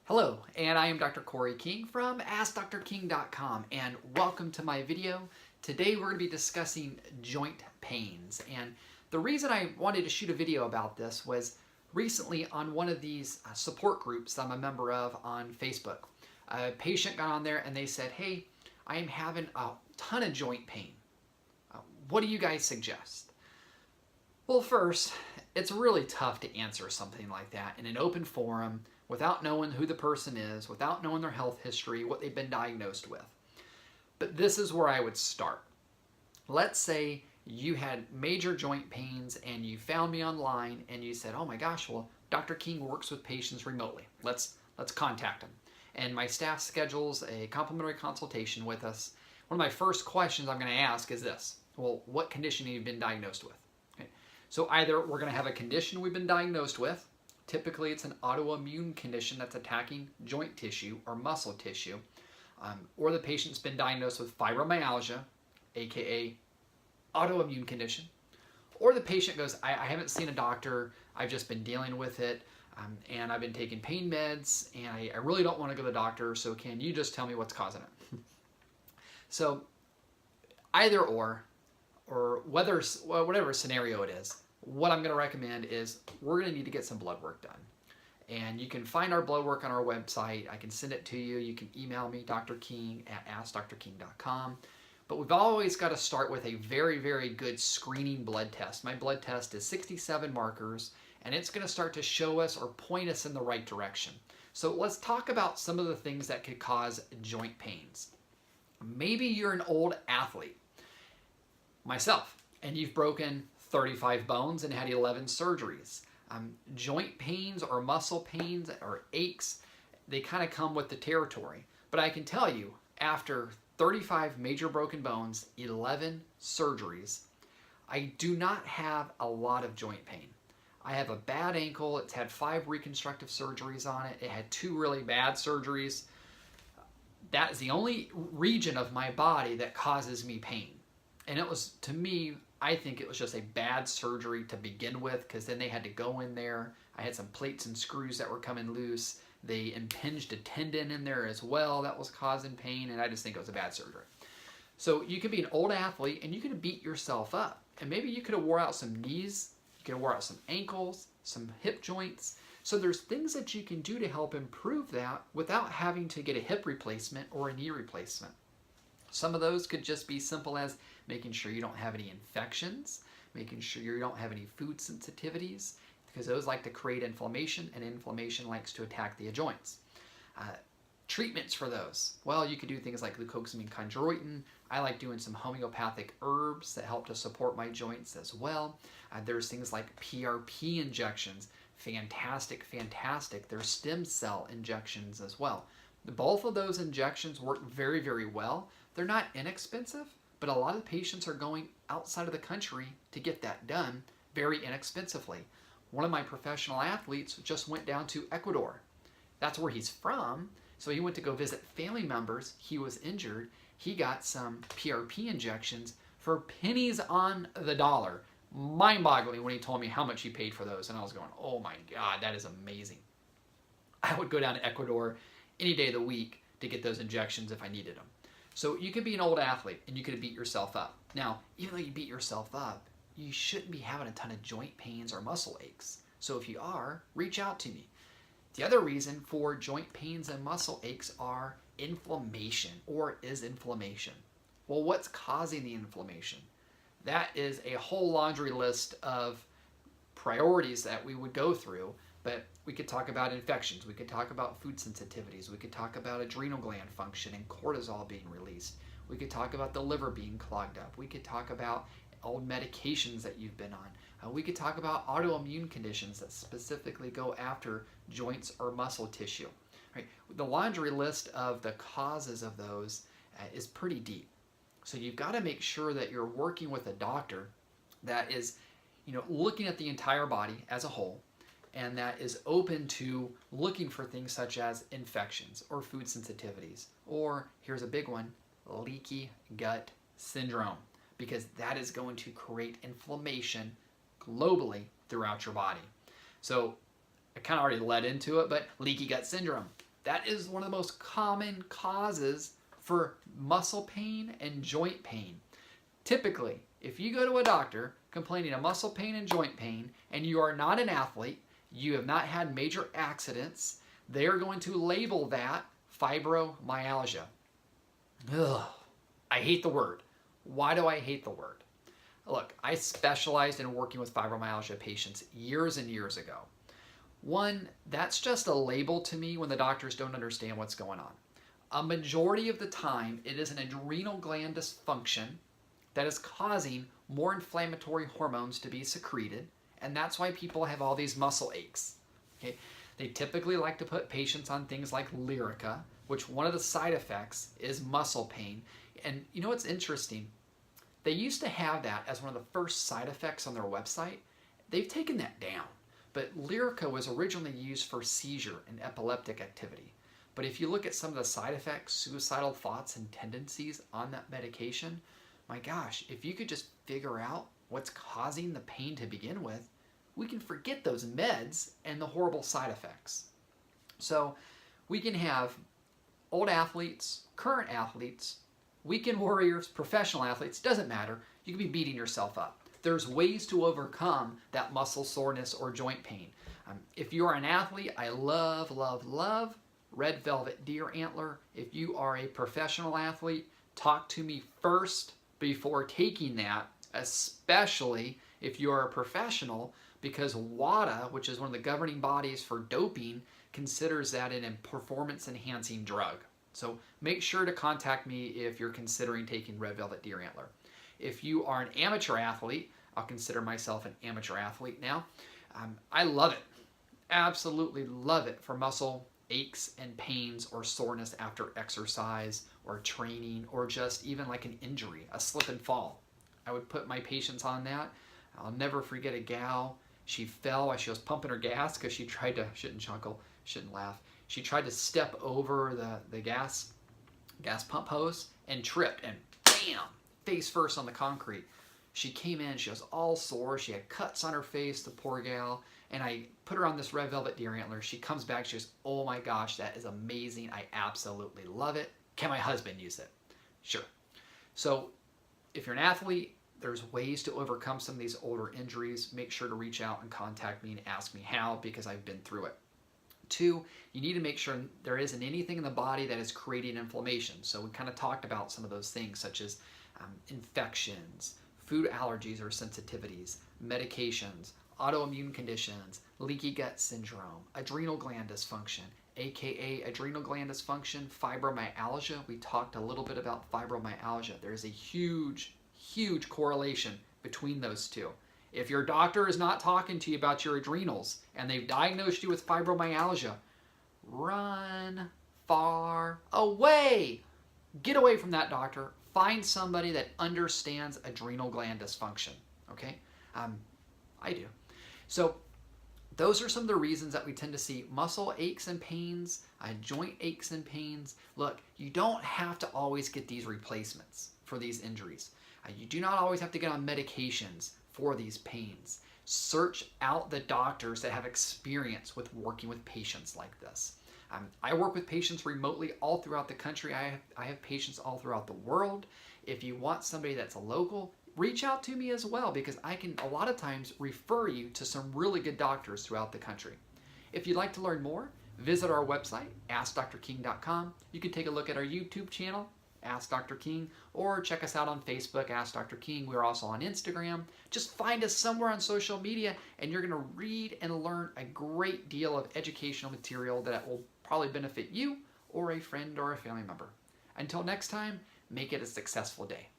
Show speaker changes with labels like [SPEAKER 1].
[SPEAKER 1] Hello, and I am Dr. Corey King from AskDrKing.com, and welcome to my video. Today we're going to be discussing joint pains, and the reason I wanted to shoot a video about this was recently on one of these support groups that I'm a member of on Facebook. A patient got on there and they said, hey, I am having a ton of joint pain. What do you guys suggest? Well, first, it's really tough to answer something like that in an open forum without knowing who the person is, without knowing their health history, what they've been diagnosed with. But this is where I would start. Let's say you had major joint pains and you found me online and you said, oh my gosh, well, Dr. King works with patients remotely. Let's contact him. And my staff schedules a complimentary consultation with us. One of my first questions I'm going to ask is this. Well, what condition have you been diagnosed with? Okay. So either we're going to have a condition we've been diagnosed with. Typically, it's an autoimmune condition that's attacking joint tissue or muscle tissue, or the patient's been diagnosed with fibromyalgia, aka autoimmune condition, or the patient goes, I haven't seen a doctor, I've just been dealing with it, and I've been taking pain meds, and I really don't want to go to the doctor, so can you just tell me what's causing it? So either or whatever scenario it is, what I'm going to recommend is we're going to need to get some blood work done. And you can find our blood work on our website. I can send it to you. You can email me, Dr. King at AskDrKing.com. But we've always got to start with a very, very good screening blood test. My blood test is 67 markers, and it's going to start to show us or point us in the right direction. So let's talk about some of the things that could cause joint pains. Maybe you're an old athlete, myself, and you've broken 35 bones and had 11 surgeries. Joint pains or muscle pains or aches, they kind of come with the territory. But I can tell you, after 35 major broken bones, 11 surgeries, I do not have a lot of joint pain. I have a bad ankle. It's had 5 reconstructive surgeries on it. It had 2 really bad surgeries. That is the only region of my body that causes me pain. And it was, to me, I think it was just a bad surgery to begin with, because then they had to go in there. I had some plates and screws that were coming loose. They impinged a tendon in there as well that was causing pain, and I just think it was a bad surgery. So you could be an old athlete and you could beat yourself up. And maybe you could have wore out some knees, you could have wore out some ankles, some hip joints. So there's things that you can do to help improve that without having to get a hip replacement or a knee replacement. Some of those could just be simple as making sure you don't have any infections, making sure you don't have any food sensitivities, because those like to create inflammation, and inflammation likes to attack the joints. Treatments for those, well, you could do things like glucosamine chondroitin. I like doing some homeopathic herbs that help to support my joints as well. There's things like PRP injections, fantastic. There's stem cell injections as well. Both of those injections work very, very well. They're not inexpensive, but a lot of patients are going outside of the country to get that done very inexpensively. One of my professional athletes just went down to Ecuador. That's where he's from. So he went to go visit family members. He was injured. He got some PRP injections for pennies on the dollar. Mind-boggling when he told me how much he paid for those. And I was going, oh my God, that is amazing. I would go down to Ecuador any day of the week to get those injections if I needed them. So you could be an old athlete and you could beat yourself up. Now, even though you beat yourself up, you shouldn't be having a ton of joint pains or muscle aches. So if you are, reach out to me. The other reason for joint pains and muscle aches are inflammation, or is inflammation. Well, what's causing the inflammation? That is a whole laundry list of priorities that we would go through. But we could talk about infections, we could talk about food sensitivities, we could talk about adrenal gland function and cortisol being released, we could talk about the liver being clogged up, we could talk about old medications that you've been on, we could talk about autoimmune conditions that specifically go after joints or muscle tissue. Right? The laundry list of the causes of those is pretty deep. So you've got to make sure that you're working with a doctor that is, looking at the entire body as a whole, and that is open to looking for things such as infections or food sensitivities, or here's a big one, leaky gut syndrome, because that is going to create inflammation globally throughout your body. So I kind of already led into it, but leaky gut syndrome, That is one of the most common causes for muscle pain and joint pain. Typically, if you go to a doctor complaining of muscle pain and joint pain, and you are not an athlete, you have not had major accidents, they are going to label that fibromyalgia. Ugh, I hate the word. Why do I hate the word? Look, I specialized in working with fibromyalgia patients years and years ago. One, that's just a label to me when the doctors don't understand what's going on. A majority of the time, it is an adrenal gland dysfunction that is causing more inflammatory hormones to be secreted, and that's why people have all these muscle aches. Okay? They typically like to put patients on things like Lyrica, which one of the side effects is muscle pain. And you know what's interesting? They used to have that as one of the first side effects on their website. They've taken that down. But Lyrica was originally used for seizure and epileptic activity. But if you look at some of the side effects, suicidal thoughts and tendencies on that medication, my gosh, if you could just figure out what's causing the pain to begin with, we can forget those meds and the horrible side effects. So we can have old athletes, current athletes, weekend warriors, professional athletes, doesn't matter. You can be beating yourself up. There's ways to overcome that muscle soreness or joint pain. If you are an athlete, I love, love, love red velvet deer antler. If you are a professional athlete, talk to me first before taking that, especially if you are a professional, because WADA, which is one of the governing bodies for doping, considers that a performance-enhancing drug. So make sure to contact me if you're considering taking red velvet deer antler. If you are an amateur athlete, I'll consider myself an amateur athlete now. I love it, absolutely love it for muscle aches and pains or soreness after exercise or training or just even like an injury, a slip and fall. I would put my patients on that. I'll never forget a gal. She fell while she was pumping her gas because she tried to, shouldn't chuckle, shouldn't laugh. She tried to step over the gas pump hose and tripped and bam, face first on the concrete. She came in, she was all sore, she had cuts on her face, the poor gal, and I put her on this red velvet deer antler. She comes back, she goes, oh my gosh, that is amazing, I absolutely love it. Can my husband use it? Sure. So if you're an athlete, there's ways to overcome some of these older injuries. Make sure to reach out and contact me and ask me how, because I've been through it. 2, you need to make sure there isn't anything in the body that is creating inflammation. So we kind of talked about some of those things, such as infections, food allergies or sensitivities, medications, autoimmune conditions, leaky gut syndrome, adrenal gland dysfunction, aka adrenal gland dysfunction, fibromyalgia. We talked a little bit about fibromyalgia. There is a huge, huge correlation between those two. If your doctor is not talking to you about your adrenals and they've diagnosed you with fibromyalgia, run far away. Get away from that doctor. Find somebody that understands adrenal gland dysfunction. Okay? I do. So those are some of the reasons that we tend to see muscle aches and pains, joint aches and pains. Look, you don't have to always get these replacements for these injuries. You do not always have to get on medications for these pains. Search out the doctors that have experience with working with patients like this. I work with patients remotely all throughout the country. I have patients all throughout the world. If you want somebody that's local, reach out to me as well, because I can a lot of times refer you to some really good doctors throughout the country. If you'd like to learn more, visit our website, AskDrKing.com. You can take a look at our YouTube channel, Ask Dr. King, or check us out on Facebook, Ask Dr. King. We're also on Instagram. Just find us somewhere on social media, and you're going to read and learn a great deal of educational material that will probably benefit you or a friend or a family member. Until next time, make it a successful day.